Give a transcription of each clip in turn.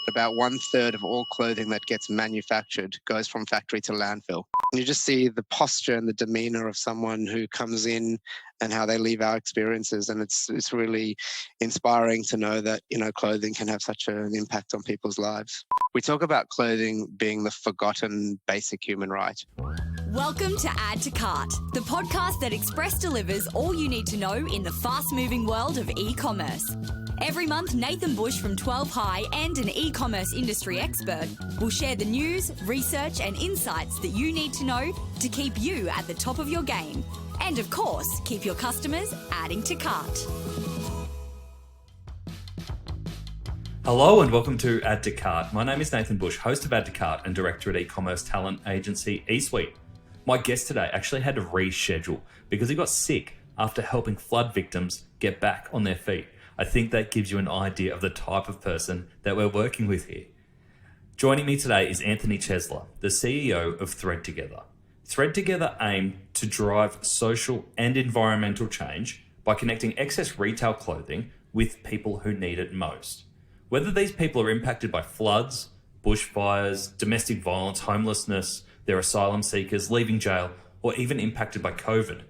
About 1/3 of all clothing that gets manufactured goes from factory to landfill. You just see the posture and the demeanor of someone who comes in and how they leave our experiences. And it's really inspiring to know that, clothing can have such an impact on people's lives. We talk about clothing being the forgotten basic human right. Welcome to Add to Cart, the podcast that Express delivers all you need to know in the fast-moving world of e-commerce. Every month, Nathan Bush from 12 High and an e-commerce industry expert will share the news, research and insights that you need to know to keep you at the top of your game. And of course, keep your customers adding to cart. Hello and welcome to Add to Cart. My name is Nathan Bush, host of Add to Cart and director at e-commerce talent agency eSuite. My guest today actually had to reschedule because he got sick after helping flood victims get back on their feet. I think that gives you an idea of the type of person that we're working with here. Joining me today is Anthony Chesler, the CEO of Thread Together. Thread Together aim to drive social and environmental change by connecting excess retail clothing with people who need it most. Whether these people are impacted by floods, bushfires, domestic violence, homelessness, they're asylum seekers, leaving jail, or even impacted by COVID,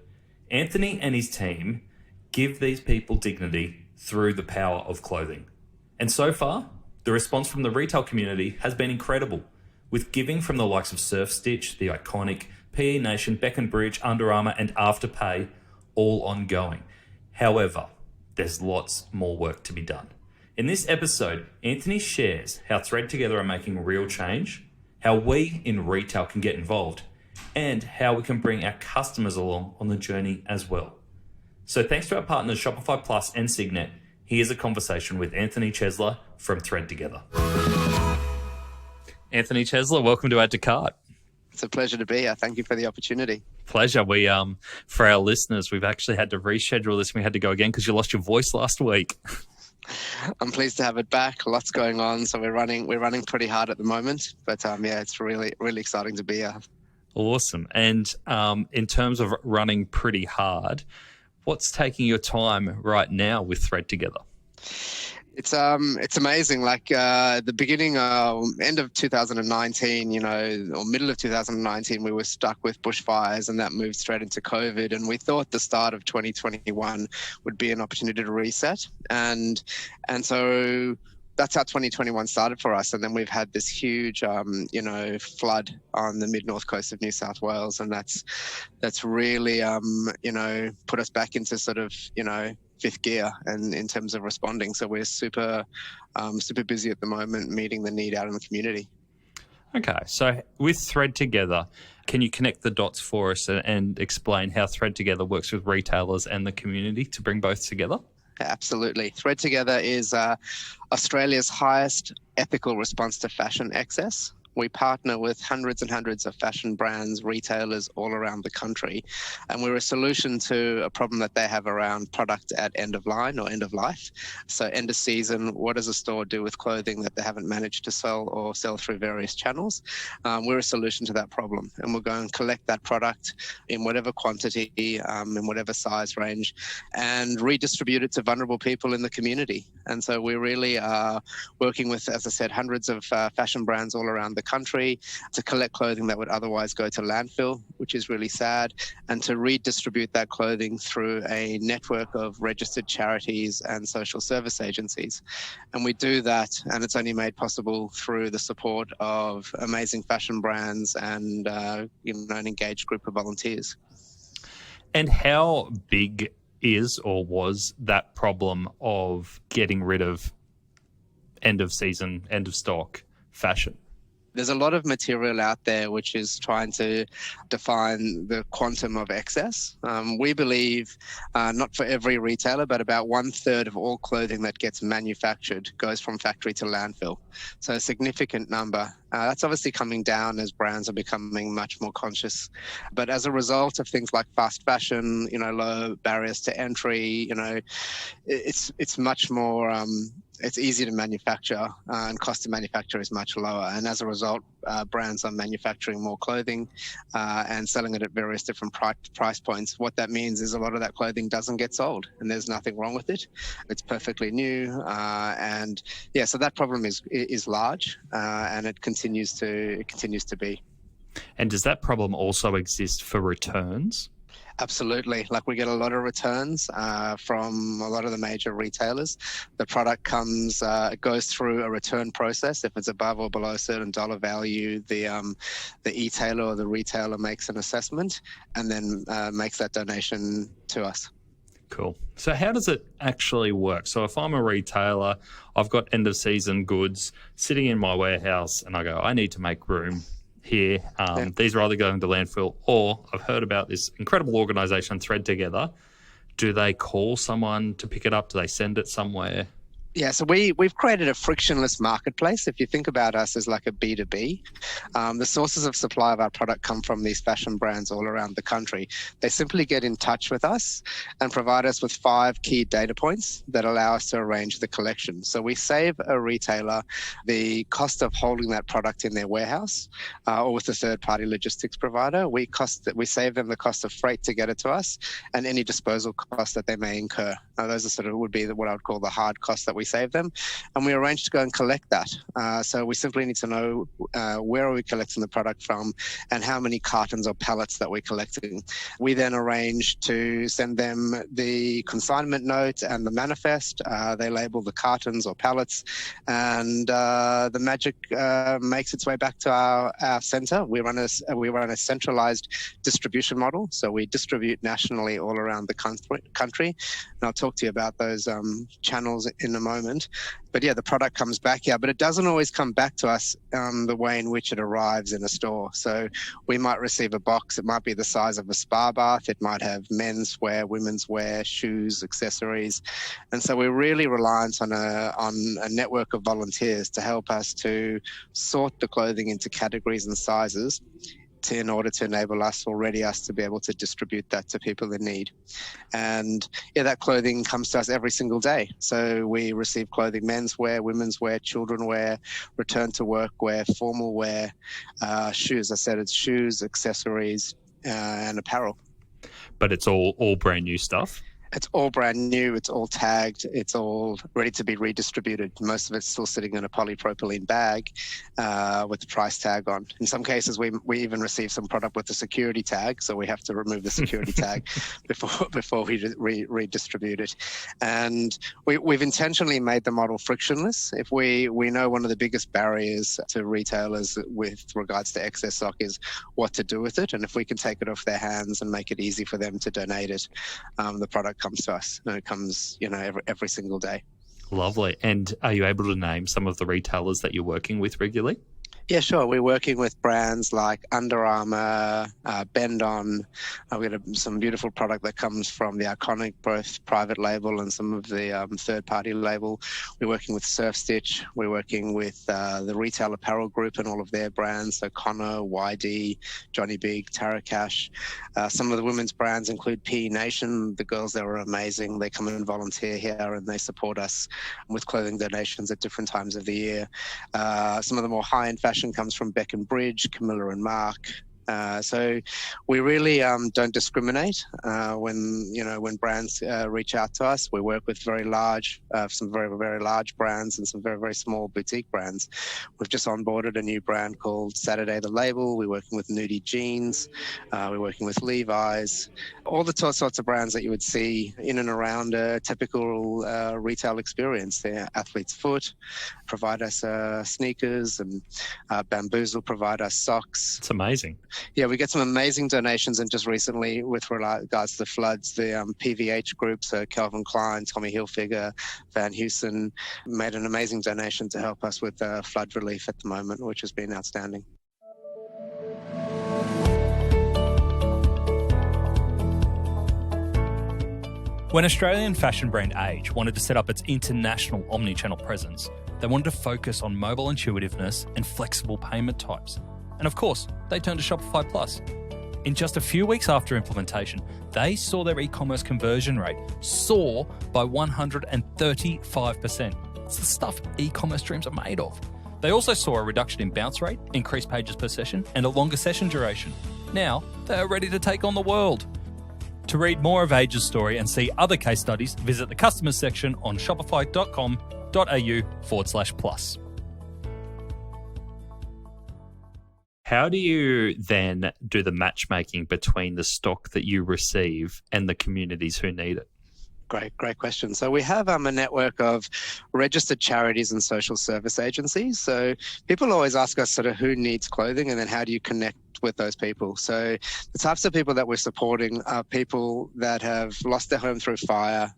Anthony and his team give these people dignity through the power of clothing. And so far, the response from the retail community has been incredible, with giving from the likes of Surfstitch, the iconic PE Nation, Bec Bridge, UnderArmour and Afterpay, all ongoing. However, there's lots more work to be done. In this episode, Anthony shares how Thread Together are making real change, how we in retail can get involved, and how we can bring our customers along on the journey as well. So thanks to our partners Shopify Plus and Signet, here's a conversation with Anthony Chesler from Thread Together. Anthony Chesler, welcome to Add to Cart. It's a pleasure to be here. Thank you for the opportunity. Pleasure. We, for our listeners, we've actually had to reschedule this. We had to go again because you lost your voice last week. I'm pleased to have it back. Lots going on, so we're running pretty hard at the moment. But it's really exciting to be here. Awesome. And in terms of running pretty hard, what's taking your time right now with Thread Together? It's amazing. Like the beginning, end of 2019, or middle of 2019, we were stuck with bushfires, and that moved straight into COVID. And we thought the start of 2021 would be an opportunity to reset, and so that's how 2021 started for us. And then we've had this huge, flood on the mid-north coast of New South Wales. And that's really, put us back into sort of, fifth gear and in terms of responding. So we're super busy at the moment meeting the need out in the community. Okay. So with Thread Together, can you connect the dots for us and explain how Thread Together works with retailers and the community to bring both together? Absolutely. Thread Together is Australia's highest ethical response to fashion excess. We partner with hundreds and hundreds of fashion brands, retailers all around the country, and we're a solution to a problem that they have around product at end of line or end of life. So end of season, what does a store do with clothing that they haven't managed to sell or sell through various channels? We're a solution to that problem, and we'll go and collect that product in whatever quantity, in whatever size range, and redistribute it to vulnerable people in the community. And so we really are working with, as I said, hundreds of fashion brands all around the country to collect clothing that would otherwise go to landfill, which is really sad, and to redistribute that clothing through a network of registered charities and social service agencies. And we do that, and it's only made possible through the support of amazing fashion brands and an engaged group of volunteers. And how big is or was that problem of getting rid of end of season, end of stock fashion? There's a lot of material out there which is trying to define the quantum of excess. We believe not for every retailer, but about 1/3 of all clothing that gets manufactured goes from factory to landfill. So a significant number. That's obviously coming down as brands are becoming much more conscious. But as a result of things like fast fashion, low barriers to entry, it's much more it's easy to manufacture, and cost to manufacture is much lower. And as a result, brands are manufacturing more clothing and selling it at various different price points. What that means is a lot of that clothing doesn't get sold, and there's nothing wrong with it. It's perfectly new, and yeah, so that problem is large, and it continues to be. And does that problem also exist for returns? Absolutely. Like, we get a lot of returns from a lot of the major retailers. The product goes through a return process. If it's above or below a certain dollar value, the e-tailer or the retailer makes an assessment and then makes that donation to us. Cool. So how does it actually work? So if I'm a retailer, I've got end of season goods sitting in my warehouse and I go, I need to make room here. These are either going to landfill, or I've heard about this incredible organisation, Thread Together. Do they call someone to pick it up? Do they send it somewhere? Yeah, so we've created a frictionless marketplace. If you think about us as like a B2B, the sources of supply of our product come from these fashion brands all around the country. They simply get in touch with us and provide us with 5 key data points that allow us to arrange the collection. So we save a retailer the cost of holding that product in their warehouse or with a third-party logistics provider. We save them the cost of freight to get it to us and any disposal costs that they may incur. Now, those would be what I would call the hard costs that we save them, and we arrange to go and collect that. So we simply need to know where are we collecting the product from and how many cartons or pallets that we're collecting. We then arrange to send them the consignment note and the manifest. They label the cartons or pallets, and the magic makes its way back to our centre. We run a centralised distribution model, so we distribute nationally all around the country. And I'll talk to you about those channels in a moment. But yeah, the product comes back here, but it doesn't always come back to us the way in which it arrives in a store. So we might receive a box. It might be the size of a spa bath. It might have men's wear, women's wear, shoes, accessories. And so we're really reliant on a network of volunteers to help us to sort the clothing into categories and sizes in order to enable us or ready us to be able to distribute that to people in need. And yeah, that clothing comes to us every single day. So we receive clothing, men's wear, women's wear, children wear, return to work wear, formal wear, shoes. I said it's shoes, accessories, and apparel. But it's all brand new stuff? It's all brand new. It's all tagged. It's all ready to be redistributed. Most of it's still sitting in a polypropylene bag with the price tag on. In some cases, we even receive some product with the security tag, so we have to remove the security tag before we redistribute it. And we've intentionally made the model frictionless. If we know one of the biggest barriers to retailers with regards to excess stock is what to do with it, and if we can take it off their hands and make it easy for them to donate it, the product comes to us, and it comes, every single day. Lovely. And are you able to name some of the retailers that you're working with regularly? Yeah, sure. We're working with brands like UnderArmour, Bend On. We've got some beautiful product that comes from the iconic both private label and some of the third-party label. We're working with Surfstitch. We're working with the retail apparel group and all of their brands, so Connor, YD, Johnny Big, Tarakash. Some of the women's brands include PE Nation. The girls there are amazing. They come in and volunteer here and they support us with clothing donations at different times of the year. Some of the more high-end fashion comes from Bec Bridge, Camilla and Mark. So we really don't discriminate when brands reach out to us. We work with some very, very large brands and some very, very small boutique brands. We've just onboarded a new brand called Saturday the Label. We're working with Nudie Jeans. We're working with Levi's. All the sorts of brands that you would see in and around a typical retail experience. The Athlete's Foot provide us sneakers, and Bamboozle provide us socks. It's amazing. Yeah, we get some amazing donations, and just recently, with regards to the floods, the PVH group, so Calvin Klein, Tommy Hilfiger, Van Heusen, made an amazing donation to help us with flood relief at the moment, which has been outstanding. When Australian fashion brand Age wanted to set up its international omni-channel presence, they wanted to focus on mobile intuitiveness and flexible payment types. And of course, they turned to Shopify Plus. In just a few weeks after implementation, they saw their e-commerce conversion rate soar by 135%. It's the stuff e-commerce dreams are made of. They also saw a reduction in bounce rate, increased pages per session, and a longer session duration. Now, they are ready to take on the world. To read more of Age's story and see other case studies, visit the customers section on shopify.com.au/plus. How do you then do the matchmaking between the stock that you receive and the communities who need it? Great question. So we have a network of registered charities and social service agencies. So people always ask us sort of who needs clothing and then how do you connect with those people. So the types of people that we're supporting are people that have lost their home through fire,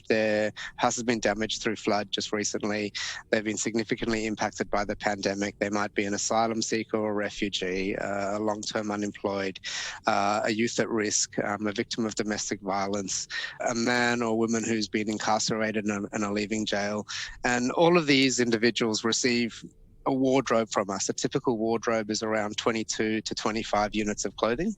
their house has been damaged through flood just recently. They've been significantly impacted by the pandemic. They might be an asylum seeker or refugee, a long-term unemployed, a youth at risk, a victim of domestic violence, a man or woman who's been incarcerated and are leaving jail. And all of these individuals receive a wardrobe from us. A typical wardrobe is around 22 to 25 units of clothing.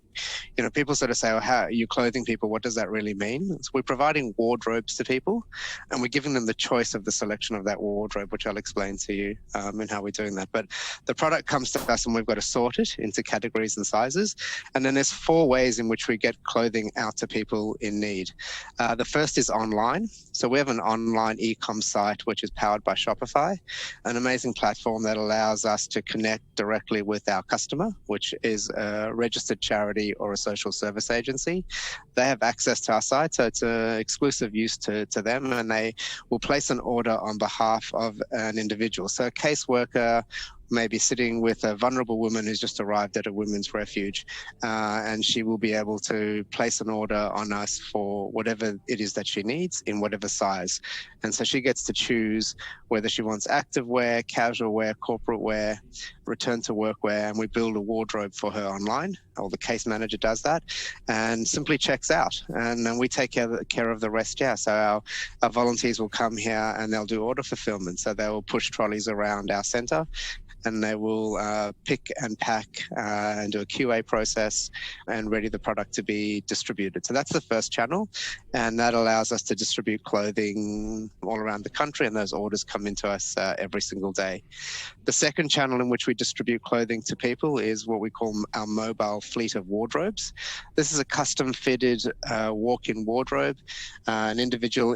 You know, people sort of say, how are you clothing people? What does that really mean? So we're providing wardrobes to people and we're giving them the choice of the selection of that wardrobe, which I'll explain to you and how we're doing that. But the product comes to us and we've got to sort it into categories and sizes. And then there's 4 ways in which we get clothing out to people in need. The first is online. So we have an online e-com site, which is powered by Shopify, an amazing platform that allows us to connect directly with our customer, which is a registered charity or a social service agency. They have access to our site, so it's an exclusive use to them, and they will place an order on behalf of an individual. So a caseworker may be sitting with a vulnerable woman who's just arrived at a women's refuge, and she will be able to place an order on us for whatever it is that she needs in whatever size. And so she gets to choose whether she wants active wear, casual wear, corporate wear, return to work wear, and we build a wardrobe for her online, or the case manager does that, and simply checks out. And then we take care of the rest, So our volunteers will come here and they'll do order fulfillment. So they will push trolleys around our centre, and they will pick and pack and do a QA process and ready the product to be distributed. So that's the first channel, and that allows us to distribute clothing all around the country, and those orders come into us every single day. The second channel in which we distribute clothing to people is what we call our mobile fleet of wardrobes. This is a custom-fitted walk-in wardrobe. An individual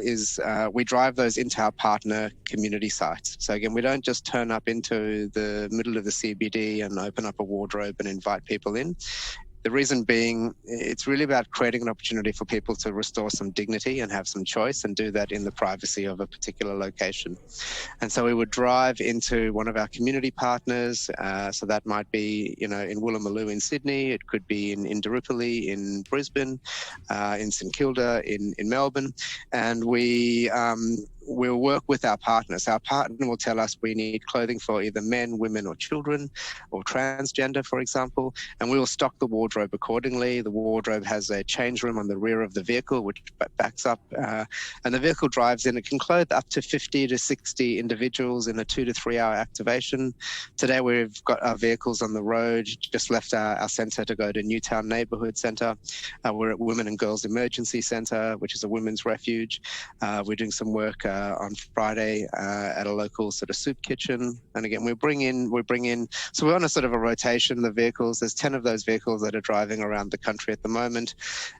we drive those into our partner community sites. So again, we don't just turn up into the middle of the CBD and open up a wardrobe and invite people in. The reason being, it's really about creating an opportunity for people to restore some dignity and have some choice, and do that in the privacy of a particular location. And so we would drive into one of our community partners. So that might be, in Woolloomooloo in Sydney. It could be in Indooroopilly in Brisbane, in St Kilda in Melbourne. And we'll work with our partners. Our partner will tell us we need clothing for either men, women, or children, or transgender, for example, and we will stock the wardrobe accordingly. The wardrobe has a change room on the rear of the vehicle, which backs up, and the vehicle drives in. It can clothe up to 50 to 60 individuals in a 2 to 3 hour activation. Today, we've got our vehicles on the road, just left our centre to go to Newtown Neighbourhood Centre. We're at Women and Girls Emergency Centre, which is a women's refuge. We're doing some work on Friday at a local sort of soup kitchen. And again, we bring in, so we're on a sort of a rotation of vehicles. There's 10 of those vehicles that are driving around the country at the moment.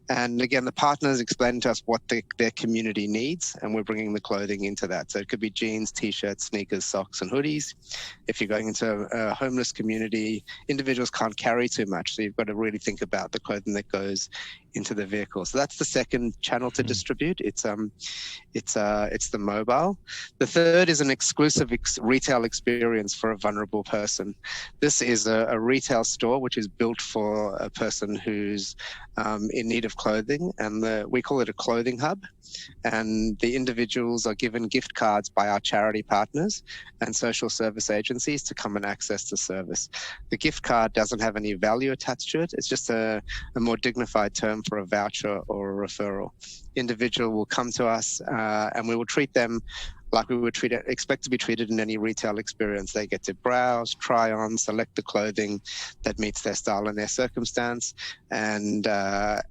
And again, the partners explain to us what their community needs, and we're bringing the clothing into that. So it could be jeans, t-shirts, sneakers, socks, and hoodies. If you're going into a homeless community, individuals can't carry too much. So you've got to really think about the clothing that goes into the vehicle. So that's the second channel to distribute. It's the mobile. The third is an exclusive retail experience for a vulnerable person. This is a retail store which is built for a person who's in need of clothing, and we call it a clothing hub. And the individuals are given gift cards by our charity partners and social service agencies to come and access the service. The gift card doesn't have any value attached to it. It's just a more dignified term for a voucher or a referral. Individual will come to us and we will treat them like we would expect to be treated in any retail experience. They get to browse, try on, select the clothing that meets their style and their circumstance, and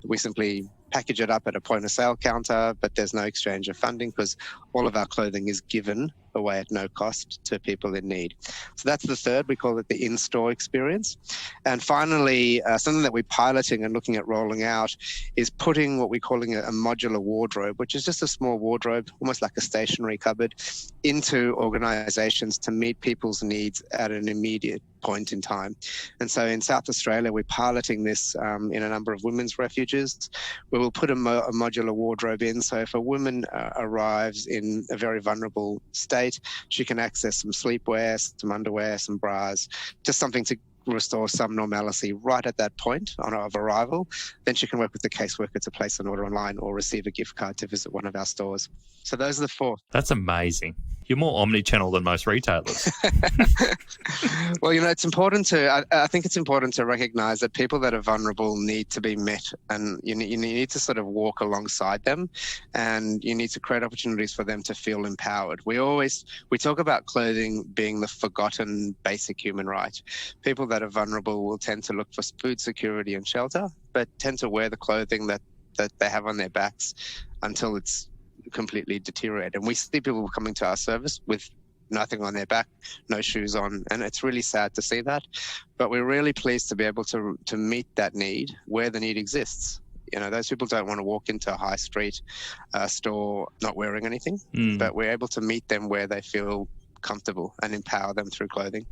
we simply package it up at a point of sale counter, but there's no exchange of funding because all of our clothing is given away at no cost to people in need. So that's the third. We call it the in-store experience. And finally, something that we're piloting and looking at rolling out is putting what we're calling a modular wardrobe, which is just a small wardrobe, almost like a stationary cupboard, into organizations to meet people's needs at an immediate point in time. And so in South Australia, we're piloting this in a number of women's refuges, where we'll put a modular wardrobe in. So if a woman arrives in a very vulnerable state, she can access some sleepwear, some underwear, some bras, just something to restore some normalcy right at that point of arrival. Then she can work with the caseworker to place an order online or receive a gift card to visit one of our stores. So those are the four. That's amazing. You're more omni-channel than most retailers. Well, it's important I think it's important to recognize that people that are vulnerable need to be met, and you need to sort of walk alongside them, and you need to create opportunities for them to feel empowered. We talk about clothing being the forgotten basic human right. People that are vulnerable will tend to look for food security and shelter, but tend to wear the clothing that they have on their backs until it's completely deteriorated. And we see people coming to our service with nothing on their back, no shoes on, and it's really sad to see that. But we're really pleased to be able to meet that need where the need exists. Those people don't want to walk into a high street store not wearing anything, but we're able to meet them where they feel comfortable and empower them through clothing.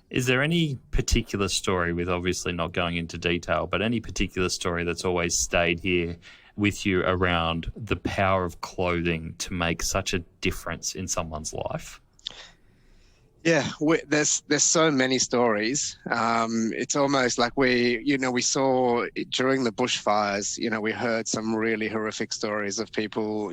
Is there any particular story, with obviously not going into detail, but any particular story that's always stayed here with you around the power of clothing to make such a difference in someone's life? Yeah, there's so many stories. It's almost like we saw during the bushfires, we heard some really horrific stories of people,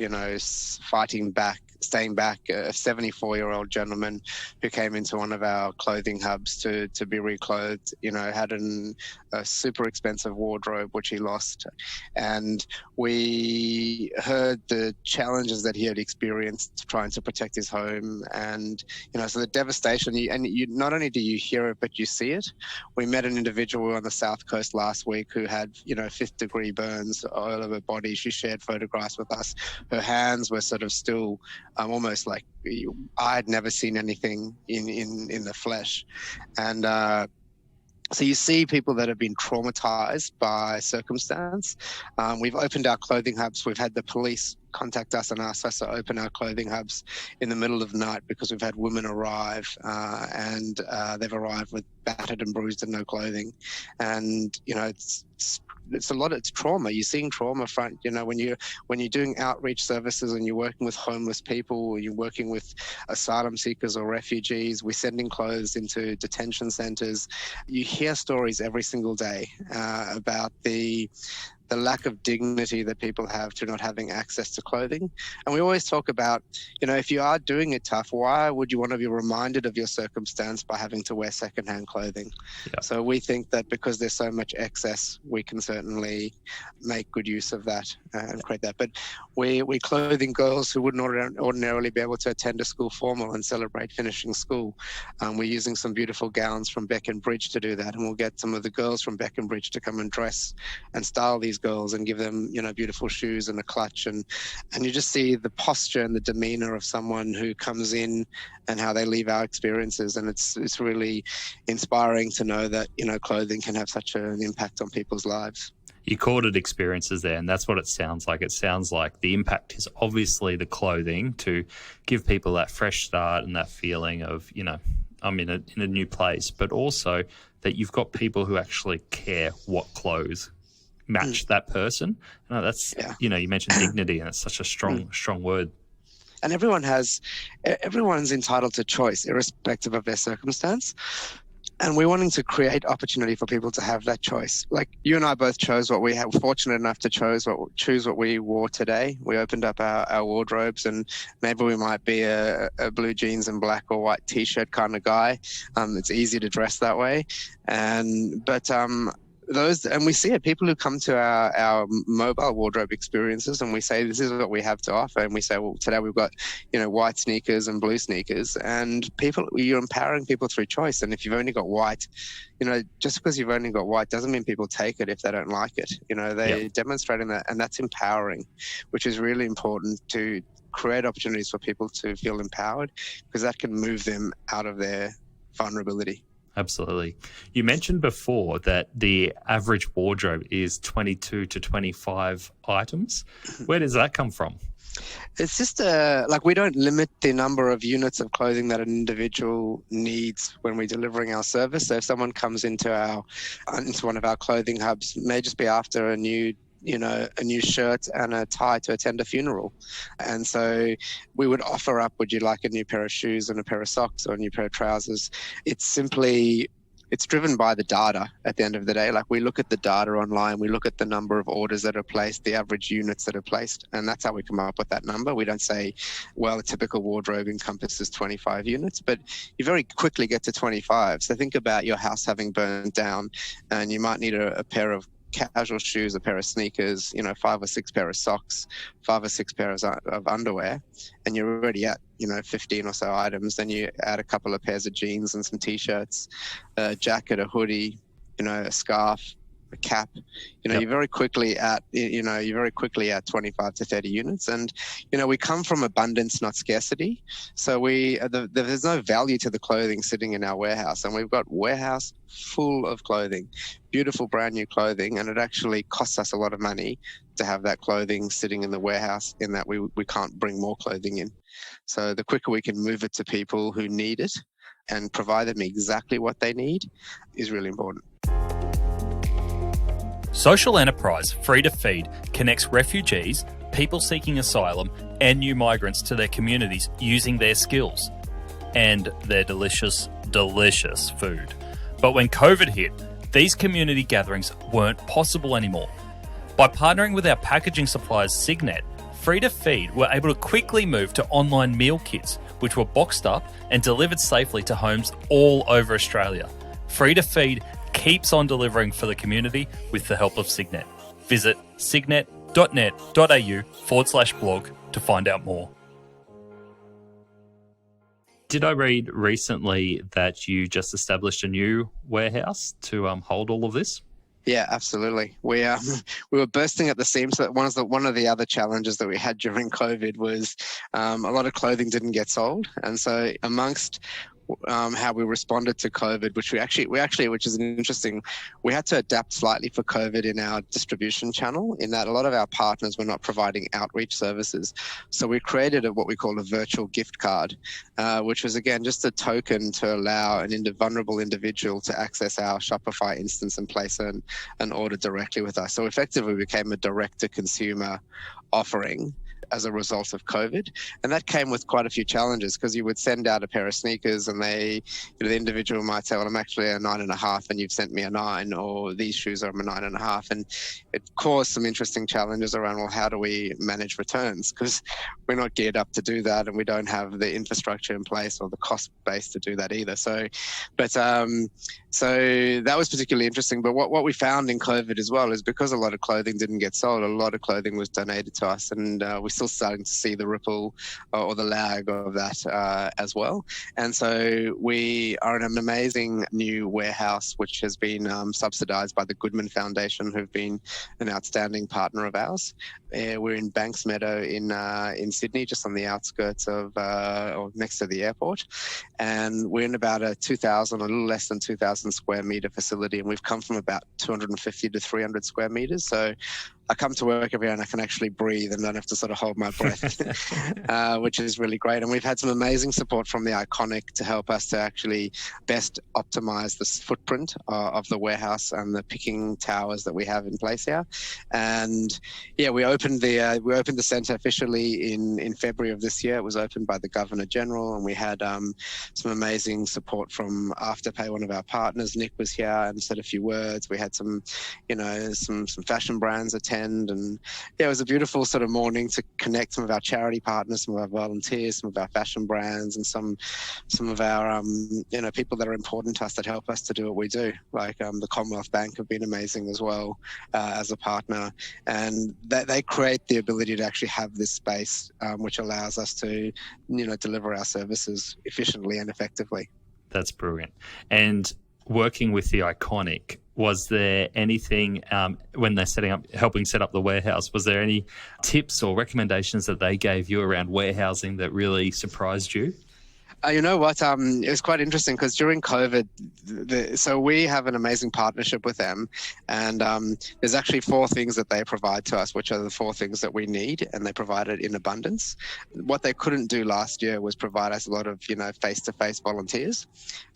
fighting back, staying back. A 74-year-old gentleman who came into one of our clothing hubs to be reclothed, had a super expensive wardrobe, which he lost. And we heard the challenges that he had experienced trying to protect his home. And, so the devastation, and not only do you hear it, but you see it. We met an individual on the South Coast last week who had, 5th degree burns all over her body. She shared photographs with us. Her hands were sort of still almost like I had never seen anything in the flesh. And so you see people that have been traumatized by circumstance. We've opened our clothing hubs. We've had the police contact us and ask us to open our clothing hubs in the middle of the night because we've had women arrive and they've arrived with battered and bruised and no clothing. And, it's a lot. It's trauma. You're seeing trauma front. When you're doing outreach services and you're working with homeless people, or you're working with asylum seekers or refugees, we're sending clothes into detention centres. You hear stories every single day about the lack of dignity that people have to not having access to clothing. And we always talk about, if you are doing it tough, why would you want to be reminded of your circumstance by having to wear secondhand clothing? Yeah. So we think that because there's so much excess, we can certainly make good use of that and create that. But we're clothing girls who wouldn't ordinarily be able to attend a school formal and celebrate finishing school. We're using some beautiful gowns from Bec Bridge to do that. And we'll get some of the girls from Bec Bridge to come and dress and style these girls and give them, beautiful shoes and a clutch. And you just see the posture and the demeanor of someone who comes in and how they leave our experiences. And it's really inspiring to know that, clothing can have such an impact on people's lives. You called it experiences there, and that's what it sounds like. It sounds like the impact is obviously the clothing to give people that fresh start and that feeling of, I'm in a new place, but also that you've got people who actually care what clothes match that person. No, that's, you mentioned dignity, and it's such a strong word. And everyone's entitled to choice, irrespective of their circumstance. And we're wanting to create opportunity for people to have that choice. Like you and I both chose what we have, fortunate enough to choose what we wore today. We opened up our wardrobes, and maybe we might be a blue jeans and black or white t-shirt kind of guy. It's easy to dress that way. And we see it, people who come to our mobile wardrobe experiences, and we say, this is what we have to offer. And we say, well, today we've got, white sneakers and blue sneakers, and you're empowering people through choice. And if you've only got white, just because you've only got white doesn't mean people take it if they don't like it. They're demonstrating that, and that's empowering, which is really important to create opportunities for people to feel empowered, because that can move them out of their vulnerability. Absolutely. You mentioned before that the average wardrobe is 22 to 25 items. Where does that come from? It's just like, we don't limit the number of units of clothing that an individual needs when we're delivering our service. So if someone comes into one of our clothing hubs, may just be after a new shirt and a tie to attend a funeral. And so we would offer up, would you like a new pair of shoes and a pair of socks or a new pair of trousers? It's driven by the data at the end of the day. Like, we look at the data online, we look at the number of orders that are placed, the average units that are placed, and that's how we come up with that number. We don't say, well, a typical wardrobe encompasses 25 units, but you very quickly get to 25. So think about your house having burned down, and you might need a pair of casual shoes, a pair of sneakers, 5 or 6 pair of socks, 5 or 6 pairs of underwear, and you're already at 15 or so items. Then you add a couple of pairs of jeans and some t-shirts, a jacket, a hoodie, a scarf, a cap. You're very quickly at 25 to 30 units. And we come from abundance, not scarcity. So there's no value to the clothing sitting in our warehouse, and we've got warehouse full of clothing, beautiful brand new clothing, and it actually costs us a lot of money to have that clothing sitting in the warehouse, in that we can't bring more clothing in. So the quicker we can move it to people who need it and provide them exactly what they need is really important. Social enterprise Free to Feed connects refugees, people seeking asylum, and new migrants to their communities using their skills and their delicious, delicious food. But when COVID hit, these community gatherings weren't possible anymore. By partnering with our packaging suppliers Signet, Free to Feed were able to quickly move to online meal kits, which were boxed up and delivered safely to homes all over Australia. Free to Feed keeps on delivering for the community with the help of Signet. Visit signet.net.au/blog to find out more. Did I read recently that you just established a new warehouse to hold all of this? Yeah, absolutely. We were bursting at the seams. So one of the other challenges that we had during COVID was a lot of clothing didn't get sold, and so amongst how we responded to COVID, which which is interesting. We had to adapt slightly for COVID in our distribution channel, in that a lot of our partners were not providing outreach services. So we created what we call a virtual gift card, which was, again, just a token to allow an vulnerable individual to access our Shopify instance and place an order directly with us. So effectively, we became a direct-to-consumer offering as a result of COVID. And that came with quite a few challenges, because you would send out a pair of sneakers and the individual might say, well, I'm actually a 9.5 and you've sent me a 9, or these shoes are a 9.5. And it caused some interesting challenges around, well, how do we manage returns? Because we're not geared up to do that, and we don't have the infrastructure in place or the cost base to do that either. So that was particularly interesting. But what we found in COVID as well is, because a lot of clothing didn't get sold, a lot of clothing was donated to us, and we're still starting to see the ripple or the lag of that as well. And so we are in an amazing new warehouse, which has been subsidised by the Goodman Foundation, who've been an outstanding partner of ours. We're in Banks Meadow in Sydney, just on the outskirts of or next to the airport, and we're in about a little less than 2,000 square metre facility, and we've come from about 250 to 300 square metres. So I come to work every day and I can actually breathe and don't have to sort of hold my breath, which is really great. And we've had some amazing support from the Iconic to help us to actually best optimize this footprint of the warehouse and the picking towers that we have in place here. And yeah, we opened the centre officially in February of this year. It was opened by the Governor General, and we had some amazing support from Afterpay, one of our partners. Nick was here and said a few words. We had some fashion brands attend, and yeah, it was a beautiful sort of morning to connect some of our charity partners, some of our volunteers, some of our fashion brands, and some of our people that are important to us that help us to do what we do. Like the Commonwealth Bank have been amazing as well as a partner, and they create the ability to actually have this space which allows us to deliver our services efficiently and effectively. That's brilliant. And working with the Iconic, was there anything when they're helping set up the warehouse, was there any tips or recommendations that they gave you around warehousing that really surprised you? You know what? It was quite interesting because during COVID, so we have an amazing partnership with them, and there's actually 4 things that they provide to us, which are the 4 things that we need, and they provide it in abundance. What they couldn't do last year was provide us a lot of, face-to-face volunteers,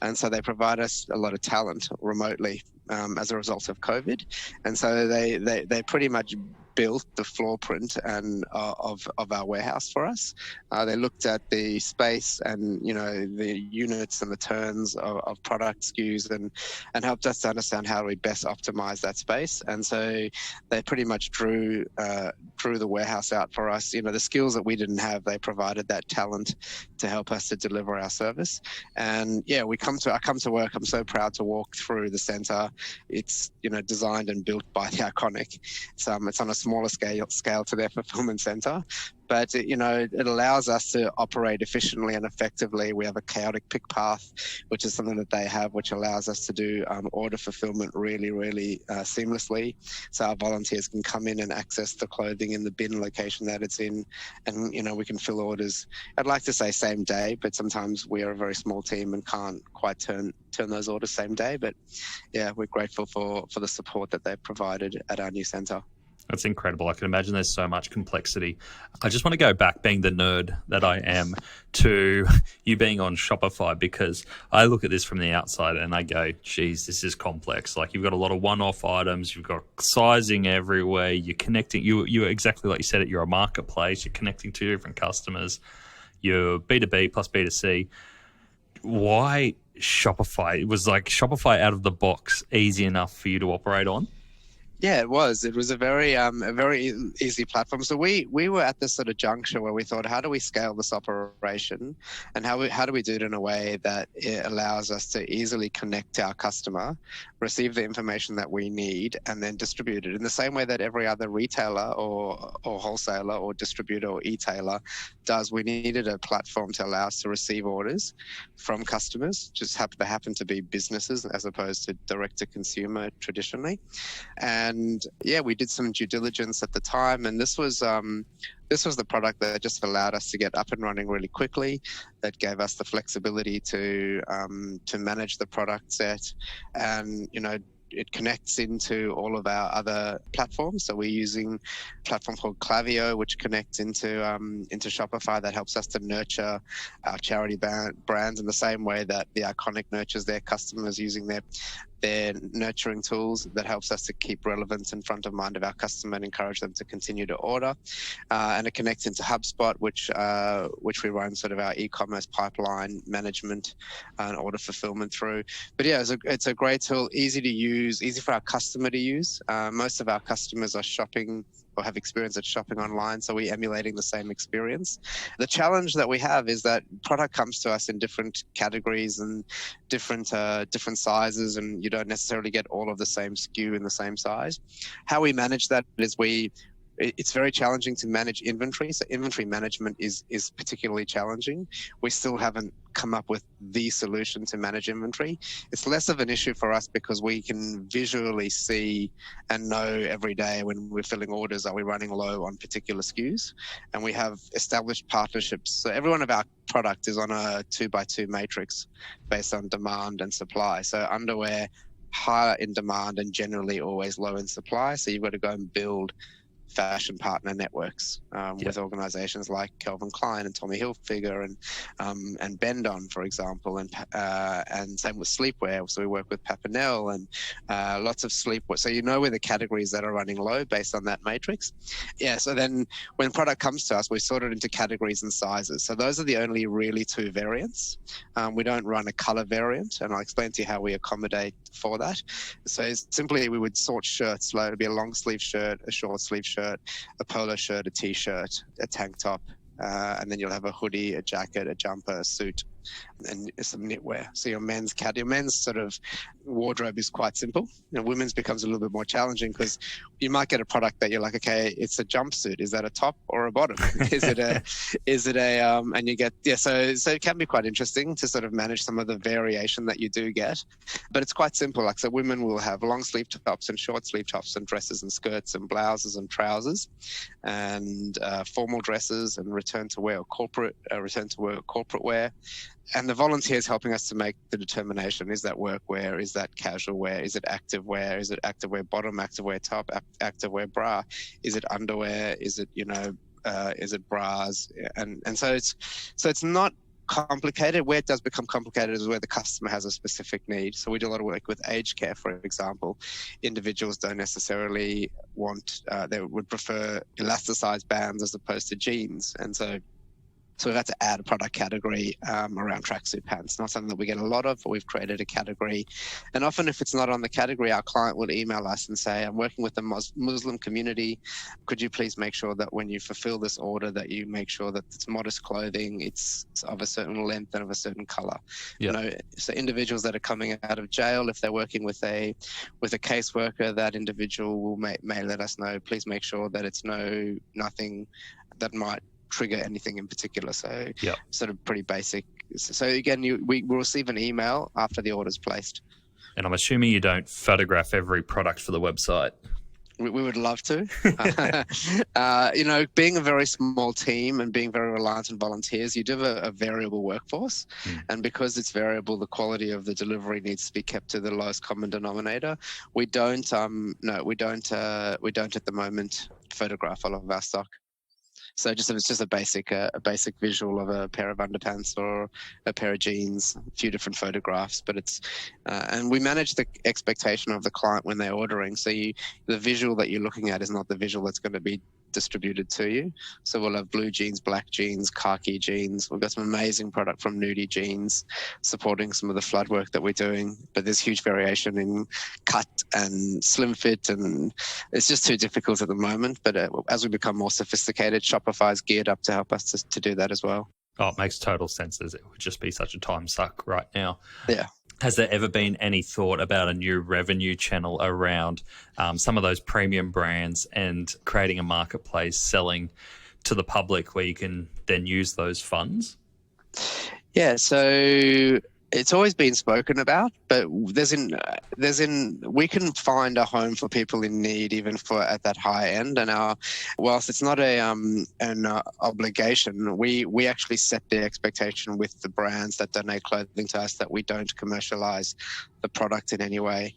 and so they provide us a lot of talent remotely as a result of COVID, and so they pretty much built the floor print and of our warehouse for us. They looked at the space and the units and the turns of product SKUs and helped us to understand how we best optimize that space. And so they pretty much drew the warehouse out for us. The skills that we didn't have, they provided that talent to help us to deliver our service. And yeah, I come to work. I'm so proud to walk through the center. It's designed and built by the Iconic. It's on a smaller scale to their fulfillment center, but it allows us to operate efficiently and effectively. We have a chaotic pick path, which is something that they have, which allows us to do order fulfillment really, really seamlessly. So our volunteers can come in and access the clothing in the bin location that it's in, and we can fill orders. I'd like to say same day, but sometimes we are a very small team and can't quite turn those orders same day. But yeah, we're grateful for the support that they've provided at our new center. That's incredible. I can imagine there's so much complexity. I just want to go back, being the nerd that I am, to you being on Shopify, because I look at this from the outside and I go, geez, this is complex. Like, you've got a lot of one-off items, you've got sizing everywhere, you're connecting, you're exactly like you said, you're a marketplace, you're connecting to different customers, you're B2B plus B2C. Why Shopify? Was like Shopify out of the box easy enough for you to operate on? Yeah, it was. It was a very easy platform. So we were at this sort of juncture where we thought, how do we scale this operation, and how do we do it in a way that it allows us to easily connect to our customer, receive the information that we need, and then distribute it in the same way that every other retailer or wholesaler or distributor or e-tailer does. We needed a platform to allow us to receive orders from customers, just happen to be businesses as opposed to direct to consumer traditionally. And yeah, we did some due diligence at the time, and this was the product that just allowed us to get up and running really quickly. That gave us the flexibility to manage the product set, and it connects into all of our other platforms. So we're using a platform called Klaviyo, which connects into Shopify, that helps us to nurture our charity brands in the same way that the Iconic nurtures their customers using their nurturing tools. That helps us to keep relevance in front of mind of our customer and encourage them to continue to order. And it connects into HubSpot, which we run sort of our e-commerce pipeline management and order fulfillment through. But yeah, it's a great tool, easy to use, easy for our customer to use. Most of our customers are shopping or have experience at shopping online, so we're emulating the same experience. The challenge that we have is that product comes to us in different categories and different sizes, and you don't necessarily get all of the same SKU in the same size. How we manage that is it's very challenging to manage inventory. So inventory management is particularly challenging. We still haven't come up with the solution to manage inventory. It's less of an issue for us because we can visually see and know every day when we're filling orders, are we running low on particular SKUs? And we have established partnerships. So every one of our product is on a 2x2 matrix based on demand and supply. So underwear, higher in demand and generally always low in supply. So you've got to go and build fashion partner networks with organizations like Calvin Klein and Tommy Hilfiger and Bendon, for example, and same with sleepwear. So we work with Papinel and lots of sleepwear. So where the categories that are running low based on that matrix. Yeah. So then when product comes to us, we sort it into categories and sizes. So those are the only really 2 variants. We don't run a color variant, and I'll explain to you how we accommodate for that. So simply we would sort shirts. So it would be a long sleeve shirt, a short sleeve shirt, a polo shirt, a t-shirt, a tank top, and then you'll have a hoodie, a jacket, a jumper, a suit. and some knitwear. So your men's sort of wardrobe is quite simple. Women's becomes a little bit more challenging because you might get a product that you're like, okay, it's a jumpsuit. Is that a top or a bottom? And you get, so it can be quite interesting to sort of manage some of the variation that you do get, but it's quite simple. Like, so women will have long sleeve tops and short sleeve tops and dresses and skirts and blouses and trousers and formal dresses and return to wear corporate wear. And the volunteers helping us to make the determination: is that work wear? Is that casual wear? Is it active wear? Is it active wear bottom, active wear top, active wear bra? Is it underwear? Is it, is it bras? And so it's not complicated. Where it does become complicated is where the customer has a specific need. So we do a lot of work with aged care, for example. Individuals don't necessarily want, they would prefer elasticized bands as opposed to jeans. And so we've had to add a product category around tracksuit pants. Not something that we get a lot of, but we've created a category. And often if it's not on the category, our client will email us and say, I'm working with the Muslim community. Could you please make sure that when you fulfill this order that you make sure that it's modest clothing, it's of a certain length and of a certain color. Yep. So individuals that are coming out of jail, if they're working with a caseworker, that individual may let us know, please make sure that it's nothing that might trigger anything in particular. So yep. Sort of pretty basic. So again, we will receive an email after the order's placed. And I'm assuming you don't photograph every product for the website. We would love to. Being a very small team and being very reliant on volunteers, you do have a variable workforce. And because it's variable, the quality of the delivery needs to be kept to the lowest common denominator. We don't at the moment photograph all of our stock. So it's just a basic visual of a pair of underpants or a pair of jeans, a few different photographs. But it's and we manage the expectation of the client when they're ordering. So the visual that you're looking at is not the visual that's going to be distributed to you. So we'll have blue jeans, black jeans, khaki jeans. We've got some amazing product from Nudie Jeans supporting some of the flood work that we're doing, but there's huge variation in cut and slim fit, and it's just too difficult at the moment. But as we become more sophisticated, Shopify's geared up to help us to do that as well. Oh, it makes total sense. It would just be such a time suck right now. Yeah. Has there ever been any thought about a new revenue channel around some of those premium brands and creating a marketplace selling to the public where you can then use those funds? Yeah, so it's always been spoken about, but we can find a home for people in need, even for at that high end. And whilst it's not an obligation, we actually set the expectation with the brands that donate clothing to us that we don't commercialize the product in any way.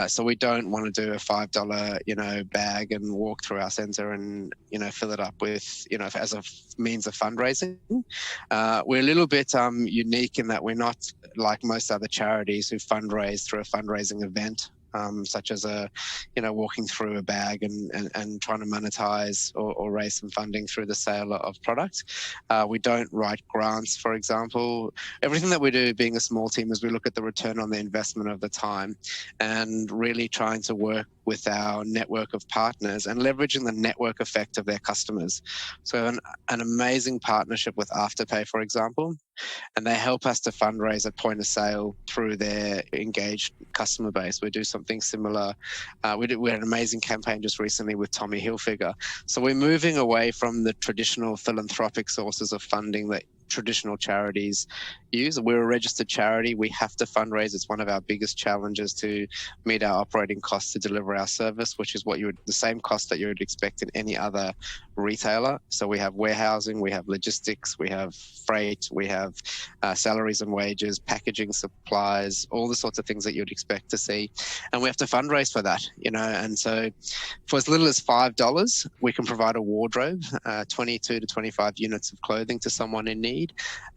So we don't want to do a $5 bag and walk through our center and fill it up with as a means of fundraising. We're a little bit unique in that we're not like most other charities who fundraise through a fundraising event, such as walking through a bag and trying to monetize or raise some funding through the sale of product. We don't write grants, for example. Everything that we do, being a small team, is we look at the return on the investment of the time and really trying to work with our network of partners and leveraging the network effect of their customers. So an amazing partnership with Afterpay, for example, and they help us to fundraise at point of sale through their engaged customer base. We do something similar. We had an amazing campaign just recently with Tommy Hilfiger. So we're moving away from the traditional philanthropic sources of funding that traditional charities use. We're a registered charity. We have to fundraise. It's one of our biggest challenges to meet our operating costs to deliver our service, which is the same cost that you would expect in any other retailer. So we have warehousing, we have logistics, we have freight, we have salaries and wages, packaging, supplies, all the sorts of things that you'd expect to see. And we have to fundraise for that, and so for as little as $5, we can provide a wardrobe, 22 to 25 units of clothing to someone in need.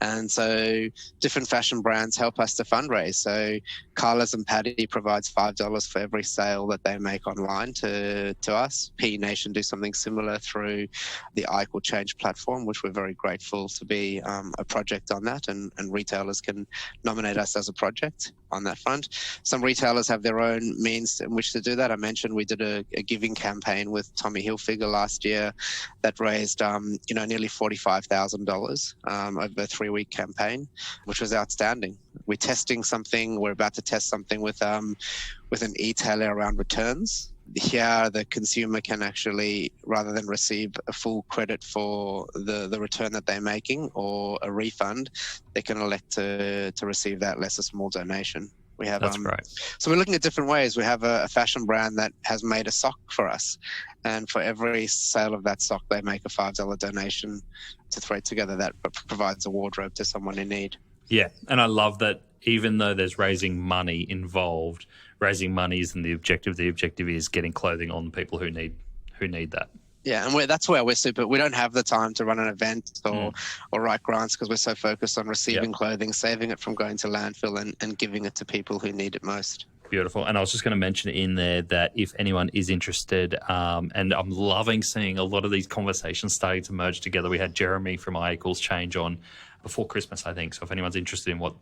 And so different fashion brands help us to fundraise. So Carla's and Paddy provides $5 for every sale that they make online to us. P Nation do something similar through the I Equal Change platform, which we're very grateful to be a project on that, and retailers can nominate us as a project. on that front. Some retailers have their own means in which to do that. I mentioned we did a giving campaign with Tommy Hilfiger last year that raised nearly $45,000 over a 3-week campaign, which was outstanding. We're testing something. We're about to test something with an e-tailer around returns. Here, the consumer can actually, rather than receive a full credit for the return that they're making or a refund, they can elect to receive that less a small donation. We have That's great. So we're looking at different ways. We have a fashion brand that has made a sock for us, and for every sale of that sock, they make a $5 donation to Thread Together that provides a wardrobe to someone in need. Yeah, and I love that even though there's raising money involved, raising money isn't the objective. The objective is getting clothing on people who need that. Yeah, and that's where we don't have the time to run an event or write grants because we're so focused on receiving clothing, saving it from going to landfill and giving it to people who need it most. Beautiful. And I was just going to mention in there that if anyone is interested, and I'm loving seeing a lot of these conversations starting to merge together. We had Jeremy from iEquals Change on before Christmas, I think. So if anyone's interested in what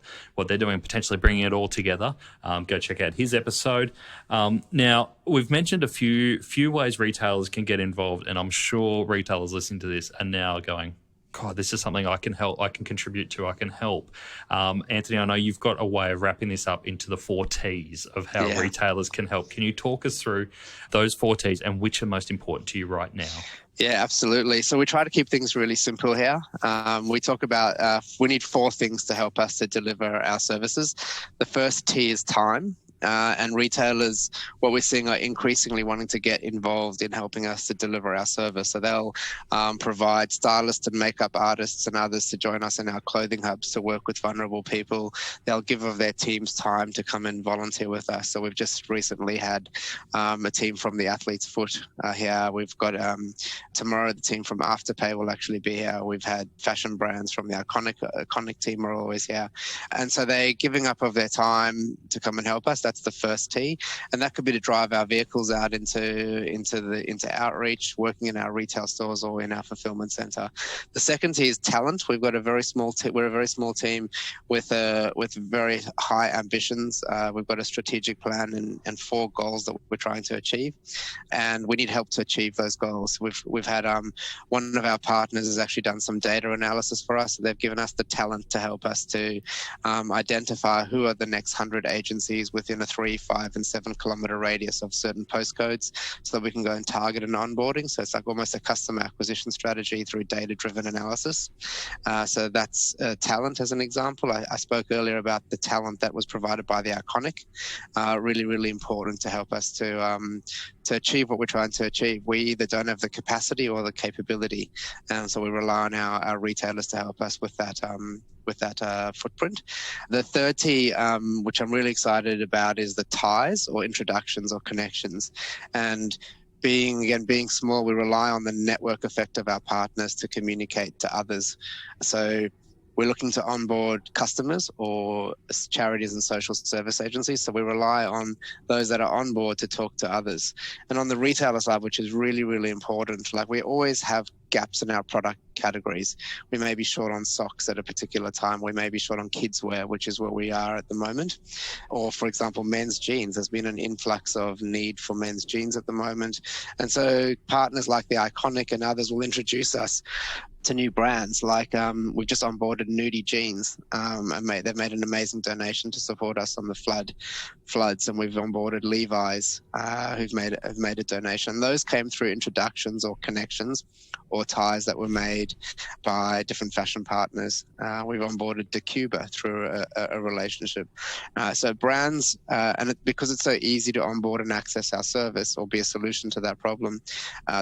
they're doing, potentially bringing it all together, go check out his episode. Now, we've mentioned a few ways retailers can get involved, and I'm sure retailers listening to this are now going, God, this is something I can help, I can contribute to, I can help. Anthony, I know you've got a way of wrapping this up into the 4 T's of how retailers can help. Can you talk us through those 4 T's and which are most important to you right now? Yeah, absolutely. So we try to keep things really simple here. We talk about we need 4 things to help us to deliver our services. The first T is time. And retailers, what we're seeing, are increasingly wanting to get involved in helping us to deliver our service. So they'll provide stylists and makeup artists and others to join us in our clothing hubs to work with vulnerable people. They'll give of their team's time to come and volunteer with us. So we've just recently had a team from the Athlete's Foot here. We've got tomorrow the team from Afterpay will actually be here. We've had fashion brands from the Iconic team are always here. And so they're giving up of their time to come and help us. That's the first T, and that could be to drive our vehicles out into outreach, working in our retail stores or in our fulfillment center. The second T is talent. We've got a very small we're a very small team with very high ambitions. We've got a strategic plan and 4 goals that we're trying to achieve, and we need help to achieve those goals. We've had one of our partners has actually done some data analysis for us. So they've given us the talent to help us to identify who are the next 100 agencies within a 3, 5, and 7 kilometer radius of certain postcodes, so that we can go and target an onboarding. So it's like almost a customer acquisition strategy through data-driven analysis. So that's talent as an example. I spoke earlier about the talent that was provided by the Iconic. Really, really important to help us to achieve what we're trying to achieve. We either don't have the capacity or the capability, so we rely on our retailers to help us with that. Footprint. The third T, which I'm really excited about, is the ties or introductions or connections. And being small, we rely on the network effect of our partners to communicate to others. So we're looking to onboard customers or charities and social service agencies. So we rely on those that are on board to talk to others. And on the retailer side, which is really, really important, like we always have gaps in our product categories. We may be short on socks at a particular time. We may be short on kids wear, which is where we are at the moment. Or, for example, men's jeans. There's been an influx of need for men's jeans at the moment. And so partners like the Iconic and others will introduce us to new brands. Like we've just onboarded Nudie Jeans, and they've made an amazing donation to support us on the floods, and we've onboarded Levi's, who've made a donation. And those came through introductions or connections or ties that were made by different fashion partners. We've onboarded DeCuba through a relationship. So brands, because it's so easy to onboard and access our service or be a solution to that problem,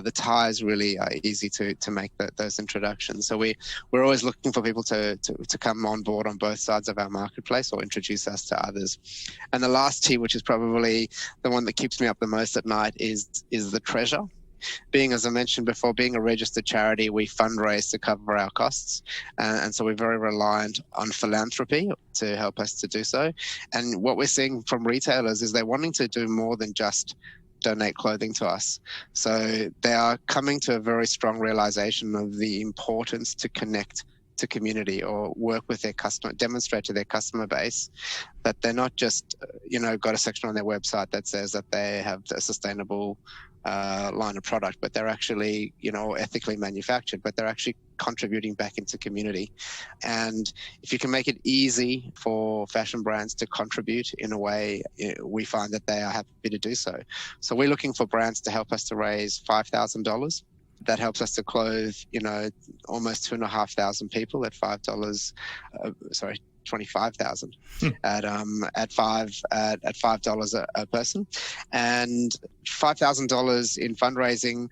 the ties really are easy to make those introductions. So we're always looking for people to come on board on both sides of our marketplace or introduce us to others. And the last T, which is probably the one that keeps me up the most at night, is the treasure. As I mentioned before, being a registered charity, we fundraise to cover our costs. And so we're very reliant on philanthropy to help us to do so. And what we're seeing from retailers is they're wanting to do more than just donate clothing to us. So they are coming to a very strong realization of the importance to connect to community or work with their customer, demonstrate to their customer base that they're not just, got a section on their website that says that they have a sustainable line of product, but they're actually, ethically manufactured, but they're actually contributing back into community. And if you can make it easy for fashion brands to contribute in a way, we find that they are happy to do so. So we're looking for brands to help us to raise $5,000. That helps us to clothe, almost 2,500 people at $5. 25,000 at $5 a person, and $5,000 in fundraising.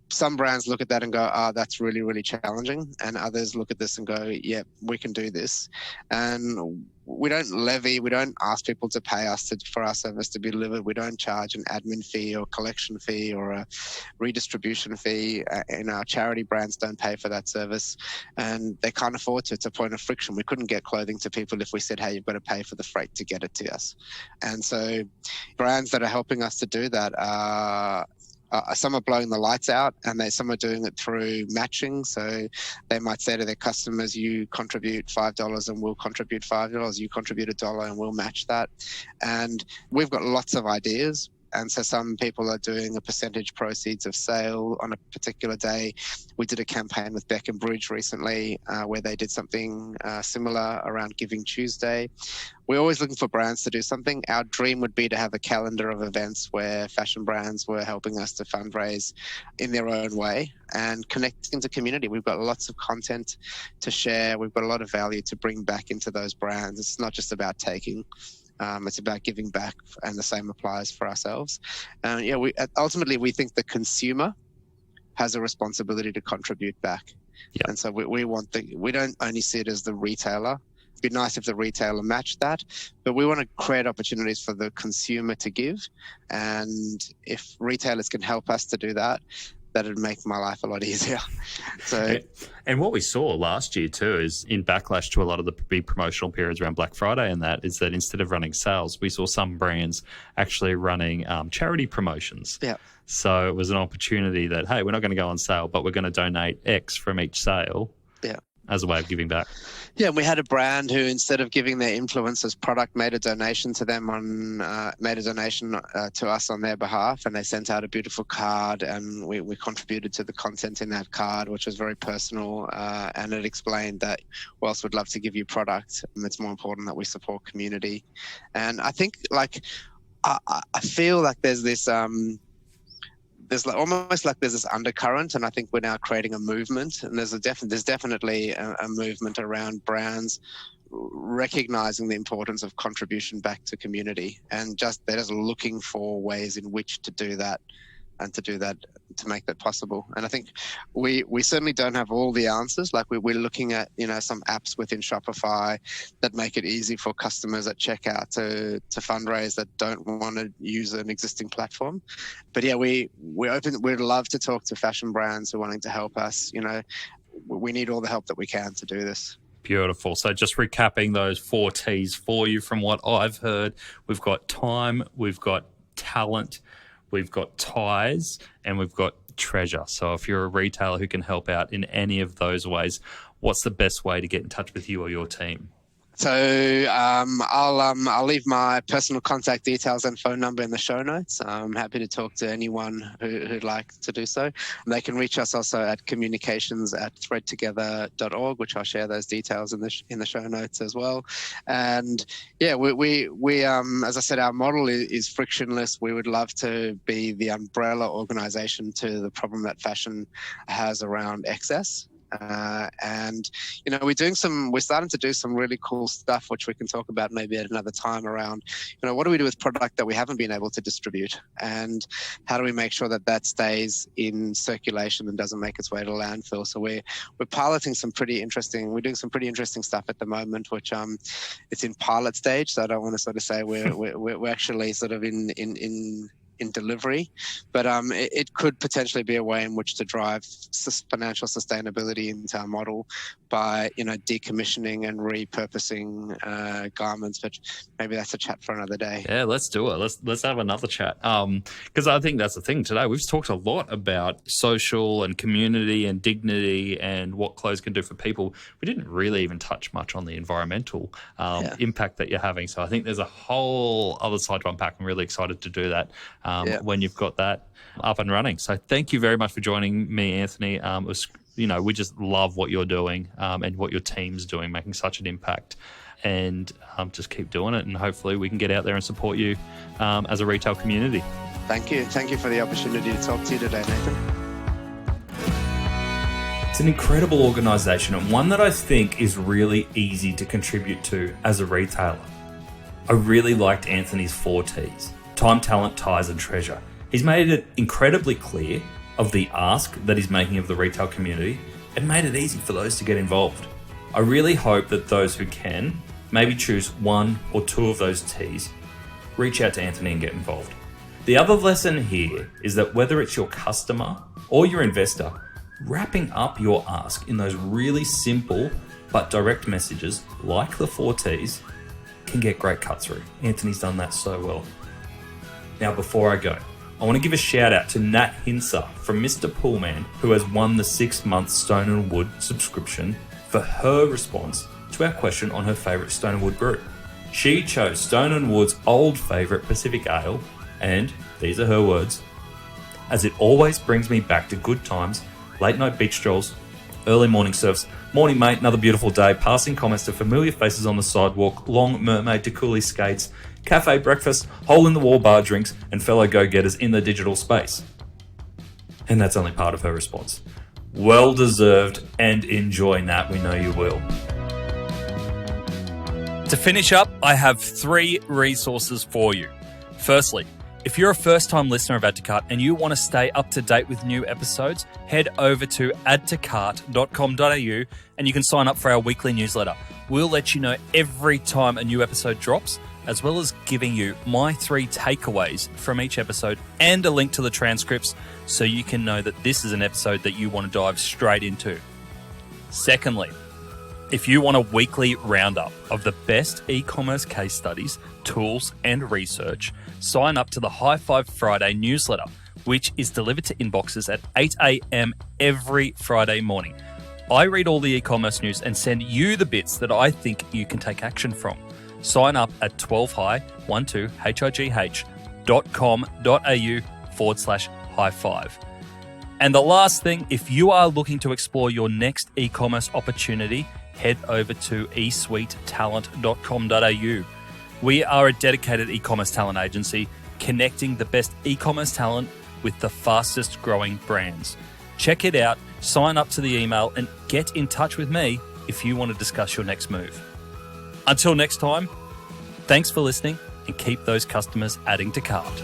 Some brands look at that and go, "Oh, that's really, really challenging," and others look at this and go, "Yeah, we can do this." And we don't ask people to pay us for our service to be delivered. We don't charge an admin fee or collection fee or a redistribution fee. And our charity brands don't pay for that service, and they can't afford to. It's a point of friction. We couldn't get clothing to people if we said, "Hey, you've got to pay for the freight to get it to us." And so brands that are helping us to do that are some are blowing the lights out, and some are doing it through matching. So they might say to their customers, "You contribute $5 and we'll contribute $5. You contribute $1 and we'll match that." And we've got lots of ideas. And so some people are doing a percentage proceeds of sale on a particular day. We did a campaign with Bec Bridge recently where they did something similar around Giving Tuesday. We're always looking for brands to do something. Our dream would be to have a calendar of events where fashion brands were helping us to fundraise in their own way and connect into community. We've got lots of content to share. We've got a lot of value to bring back into those brands. It's not just about taking. It's about giving back, and the same applies for ourselves. Ultimately, we think the consumer has a responsibility to contribute back. Yeah. And so we don't only see it as the retailer. It'd be nice if the retailer matched that, but we want to create opportunities for the consumer to give. And if retailers can help us to do that, that'd make my life a lot easier. So, and what we saw last year too is in backlash to a lot of the big promotional periods around Black Friday and that is that instead of running sales, we saw some brands actually running charity promotions. Yeah. So it was an opportunity that, hey, we're not going to go on sale, but we're going to donate X from each sale. Yeah. As a way of giving back. Yeah, and we had a brand who, instead of giving their influencers product, made a donation to them to us on their behalf, and they sent out a beautiful card, and we contributed to the content in that card, which was very personal, and it explained that whilst we'd love to give you product, it's more important that we support community. And I think, I feel like there's this. There's almost like there's this undercurrent, and I think we're now creating a movement. And there's definitely a movement around brands recognizing the importance of contribution back to community, and they're just looking for ways in which to do that, and to make that possible. And I think we certainly don't have all the answers. Like we're looking at some apps within Shopify that make it easy for customers at checkout to fundraise that don't want to use an existing platform. But yeah, we're open. We'd love to talk to fashion brands who are wanting to help us. We need all the help that we can to do this. Beautiful. So just recapping those 4 T's for you from what I've heard, we've got time, we've got talent, we've got ties, and we've got treasure. So if you're a retailer who can help out in any of those ways, what's the best way to get in touch with you or your team? So I'll leave my personal contact details and phone number in the show notes. I'm happy to talk to anyone who'd like to do so. They can reach us also at communications@threadtogether.org, which I'll share those details in the show notes as well. And yeah, we as I said, our model is frictionless. We would love to be the umbrella organization to the problem that fashion has around excess. And we're starting to do some really cool stuff, which we can talk about maybe at another time around, what do we do with product that we haven't been able to distribute, and how do we make sure that stays in circulation and doesn't make its way to landfill? So we're piloting we're doing some pretty interesting stuff at the moment, which it's in pilot stage. So I don't want to sort of say we're actually sort of in in delivery, but it could potentially be a way in which to drive financial sustainability into our model by, decommissioning and repurposing garments. But maybe that's a chat for another day. Yeah, let's do it. Let's have another chat. Because I think that's the thing today. We've talked a lot about social and community and dignity and what clothes can do for people. We didn't really even touch much on the environmental impact that you're having. So I think there's a whole other side to unpack. I'm really excited to do that when you've got that up and running. So thank you very much for joining me, Anthony. It was, we just love what you're doing and what your team's doing, making such an impact. And just keep doing it, and hopefully we can get out there and support you as a retail community. Thank you. Thank you for the opportunity to talk to you today, Nathan. It's an incredible organisation, and one that I think is really easy to contribute to as a retailer. I really liked Anthony's 4 T's: time, talent, ties and treasure. He's made it incredibly clear of the ask that he's making of the retail community and made it easy for those to get involved. I really hope that those who can maybe choose 1 or 2 of those T's, reach out to Anthony and get involved. The other lesson here is that whether it's your customer or your investor, wrapping up your ask in those really simple but direct messages like the 4 T's can get great cut through. Anthony's done that so well. Now, before I go, I want to give a shout out to Nat Hinsa from Mr. Poolman, who has won the 6-month Stone and Wood subscription for her response to our question on her favourite Stone and Wood brew. She chose Stone and Wood's old favourite Pacific Ale, and these are her words: "As it always brings me back to good times, late night beach strolls, early morning surfs, morning mate, another beautiful day, passing comments to familiar faces on the sidewalk, long mermaid to coolie skates, cafe breakfast, hole in the wall bar drinks, and fellow go-getters in the digital space." And that's only part of her response. Well deserved, and enjoy, Nat. We know you will. To finish up, I have 3 resources for you. Firstly, if you're a first-time listener of Add to Cart and you want to stay up to date with new episodes, head over to addtocart.com.au and you can sign up for our weekly newsletter. We'll let you know every time a new episode drops, as well as giving you my 3 takeaways from each episode and a link to the transcripts so you can know that this is an episode that you want to dive straight into. Secondly, if you want a weekly roundup of the best e-commerce case studies, tools, and research, sign up to the High Five Friday newsletter, which is delivered to inboxes at 8 a.m. every Friday morning. I read all the e-commerce news and send you the bits that I think you can take action from. Sign up at 12high.com.au/high5. And the last thing, if you are looking to explore your next e-commerce opportunity, head over to esuitetalent.com.au. We are a dedicated e-commerce talent agency connecting the best e-commerce talent with the fastest growing brands. Check it out, sign up to the email, and get in touch with me if you want to discuss your next move. Until next time, thanks for listening and keep those customers adding to cart.